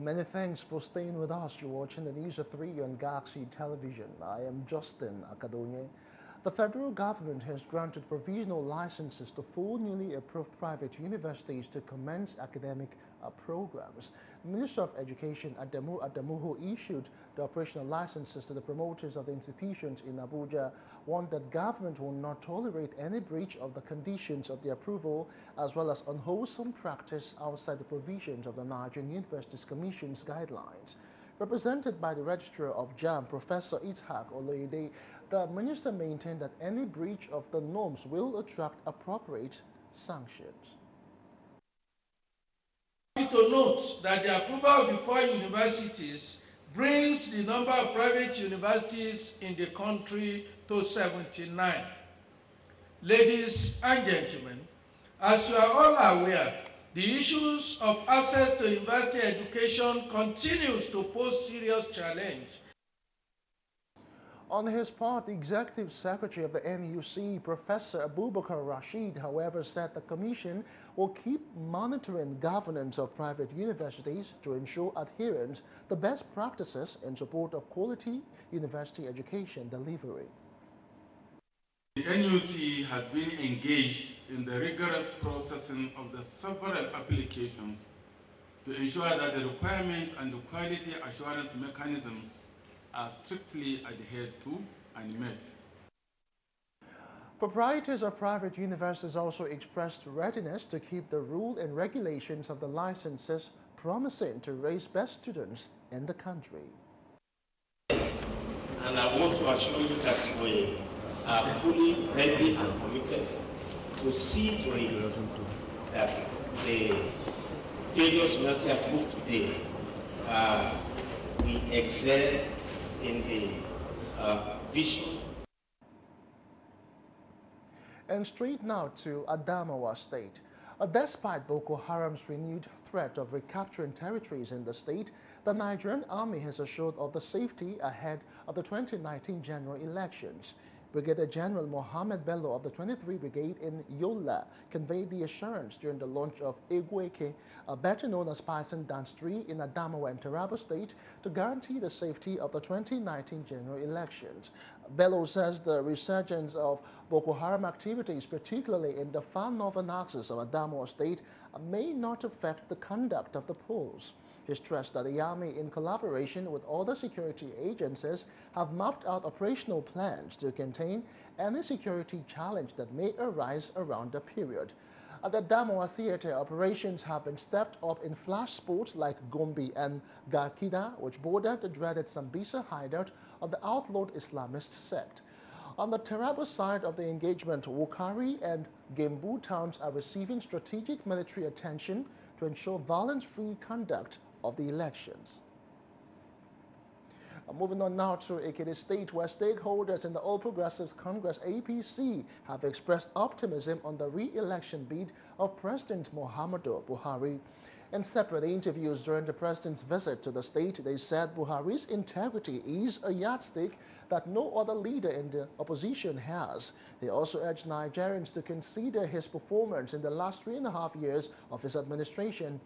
Many thanks for staying with us. You're watching the News at 3 on Galaxy Television. I am Justin Akadonye. The federal government has granted provisional licenses to 4 newly approved private universities to commence academic programs. Minister of Education Adamawa issued the operational licenses to the promoters of the institutions in Abuja, warned that government will not tolerate any breach of the conditions of the approval, as well as unwholesome practice outside the provisions of the Nigerian Universities Commission's guidelines. Represented by the Registrar of JAM, Professor Itzhak Oloyede, the minister maintained that any breach of the norms will attract appropriate sanctions. To note that the approval of the 4 universities brings the number of private universities in the country to 79. Ladies and gentlemen, as you are all aware, the issues of access to university education continues to pose serious challenge. On his part, the Executive Secretary of the NUC, Professor Abubakar Rashid, however, said the Commission will keep monitoring governance of private universities to ensure adherence to best practices in support of quality university education delivery. The NUC has been engaged in the rigorous processing of the several applications to ensure that the requirements and the quality assurance mechanisms are strictly adhered to and met. Proprietors of private universities also expressed readiness to keep the rule and regulations of the licenses, promising to raise best students in the country. And I want to assure you that we are fully ready and committed to see to it that the various universities approved today we excel in the vision. And straight now to Adamawa State. Despite Boko Haram's renewed threat of recapturing territories in the state, the Nigerian army has assured of the safety ahead of the 2019 general elections. Brigadier General Mohammed Bello of the 23 Brigade in Yola conveyed the assurance during the launch of Egweke, better known as Python Dance 3 in Adamawa and Taraba State, to guarantee the safety of the 2019 general elections. Bello says the resurgence of Boko Haram activities, particularly in the far northern axis of Adamawa State, may not affect the conduct of the polls. He stressed that the Army, in collaboration with other security agencies, have mapped out operational plans to contain any security challenge that may arise around the period. At the Adamawa Theatre, operations have been stepped up in flash sports like Gombe and Garkida, which border the dreaded Sambisa hideout of the outlawed Islamist sect. On the Taraba side of the engagement, Wukari and Gembu towns are receiving strategic military attention to ensure violence-free conduct of the elections. Moving on now to Ekiti State, where stakeholders in the All Progressives Congress APC have expressed optimism on the re-election bid of President Muhammadu Buhari. In separate interviews during the president's visit to the state, they said Buhari's integrity is a yardstick that no other leader in the opposition has. They also urged Nigerians to consider his performance in the last 3.5 years of his administration,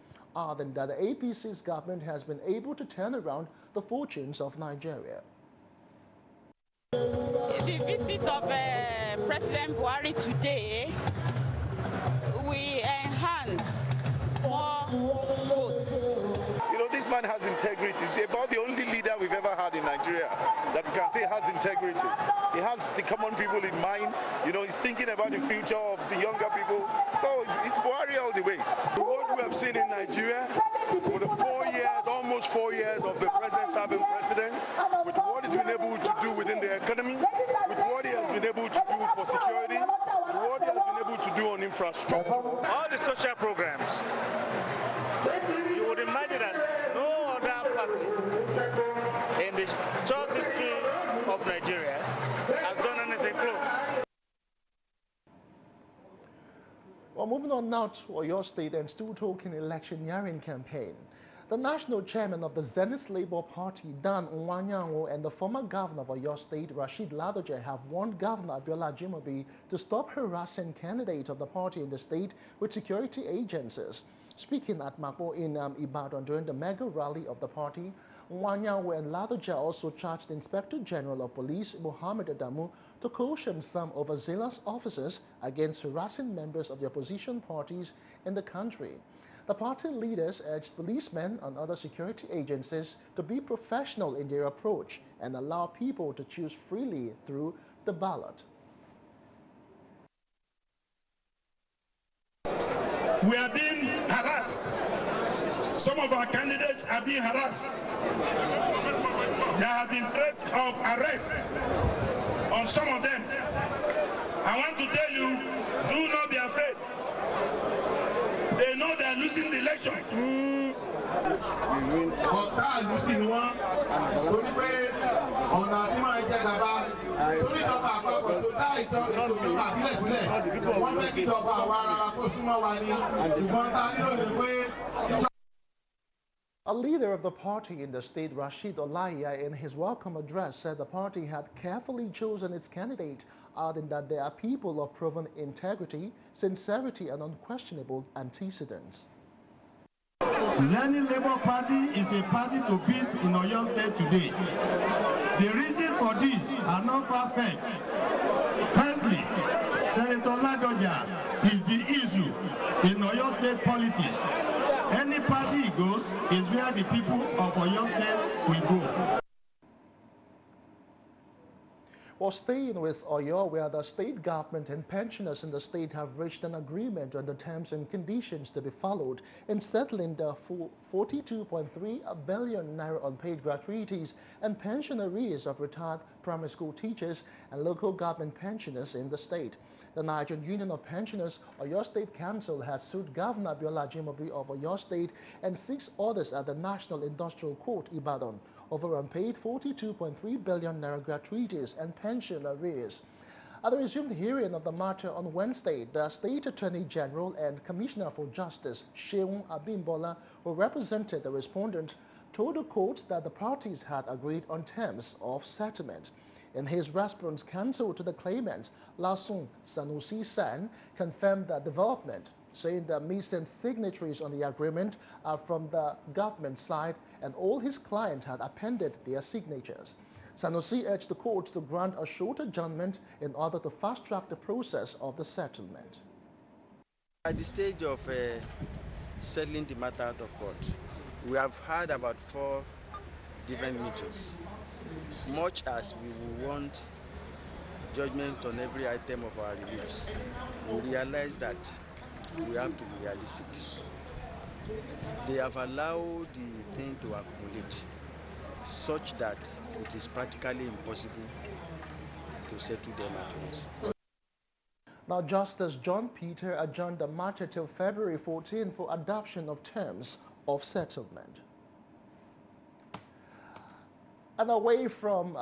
than that the APC's government has been able to turn around the fortunes of Nigeria. The visit of President Buhari today will enhance more votes. You know, this man has integrity. He's about the only leader we've ever had in Nigeria that we can say has integrity. He has the common people in mind. You know, he's thinking about the future of the younger people. So it's Buhari all the way. What we have seen in Nigeria, with the 4 years, almost 4 years of the present serving president, with what he's been able to do within the economy, with what he has been able to do for security, with what he has been able to do on infrastructure. All the social programs, you would imagine that no other party in the short history of Nigeria has done anything close. Well, moving on now to Oyo State and still talking electioneering campaign. The national chairman of the Zenith Labour Party, Dan Nwanyango, and the former governor of Oyo State, Rashid Ladoja, have warned Governor Abiola Ajimobi to stop harassing candidates of the party in the state with security agencies. Speaking at Mako in Ibadan during the mega rally of the party, Nwanyawe and Ladoja also charged the Inspector General of Police, Mohammed Adamu, to caution some overzealous officers against harassing members of the opposition parties in the country. The party leaders urged policemen and other security agencies to be professional in their approach and allow people to choose freely through the ballot. We are being harassed. Some of our candidates are being harassed. There have been threats of arrest on some of them. I want to tell you, do not be afraid. They know they are losing the election. A leader of the party in the state, Rashid Olaiya, in his welcome address said the party had carefully chosen its candidate, adding that they are people of proven integrity, sincerity, and unquestionable antecedents. Zani Labour Party is a party to beat in Oyo State today. The reasons for this are not perfect. Firstly, Senator Ladoja is the issue in Oyo State politics. Any party he goes is where the people of Oyo State will go. While staying with Oyo, where the state government and pensioners in the state have reached an agreement on the terms and conditions to be followed in settling the 42.3 billion naira unpaid gratuities and pension arrears of retired primary school teachers and local government pensioners in the state. The Nigerian Union of Pensioners Oyo State Council has sued Governor Abiola Ajimobi of Oyo State and 6 others at the National Industrial Court, Ibadan, over unpaid 42.3 billion naira gratuities and pension arrears. At the resumed hearing of the matter on Wednesday, the State Attorney General and Commissioner for Justice, Sheun Abimbola, who represented the respondent, told the court that the parties had agreed on terms of settlement. In his response, counsel to the claimant, Lasun Sanusi San, confirmed the development, saying that missing signatories on the agreement are from the government side and all his clients had appended their signatures. Sanusi urged the court to grant a short adjournment in order to fast-track the process of the settlement. At the stage of settling the matter out of court, we have had about 4 different meetings. Much as we will want judgment on every item of our reliefs, we realize that we have to be realistic. They have allowed the thing to accumulate such that it is practically impossible to settle them at once. Now, Justice John Peter adjourned the matter till February 14 for adoption of terms of settlement. And away from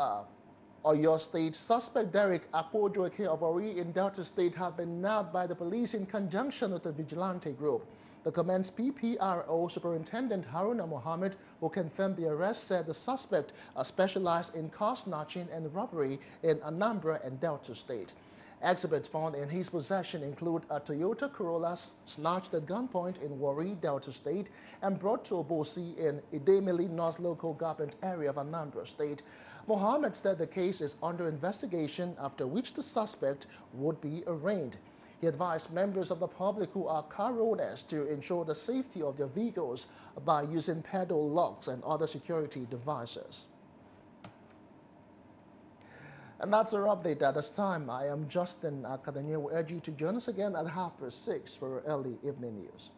Oyo State, suspect Derek Akpojoke of Ori in Delta State have been nabbed by the police in conjunction with the vigilante group. The Command's PPRO Superintendent Haruna Mohammed, who confirmed the arrest, said the suspect specialized in car snatching and robbery in Anambra and Delta State. Exhibits found in his possession include a Toyota Corolla snatched at gunpoint in Warri, Delta State, and brought to Obosi in Idemili North Local Government Area of Anambra State. Mohammed said the case is under investigation, after which the suspect would be arraigned. He advised members of the public who are car owners to ensure the safety of their vehicles by using pedal locks and other security devices. And that's our update at this time. I am Justin Akadanye. We urge you to join us again at 6:30 for early evening news.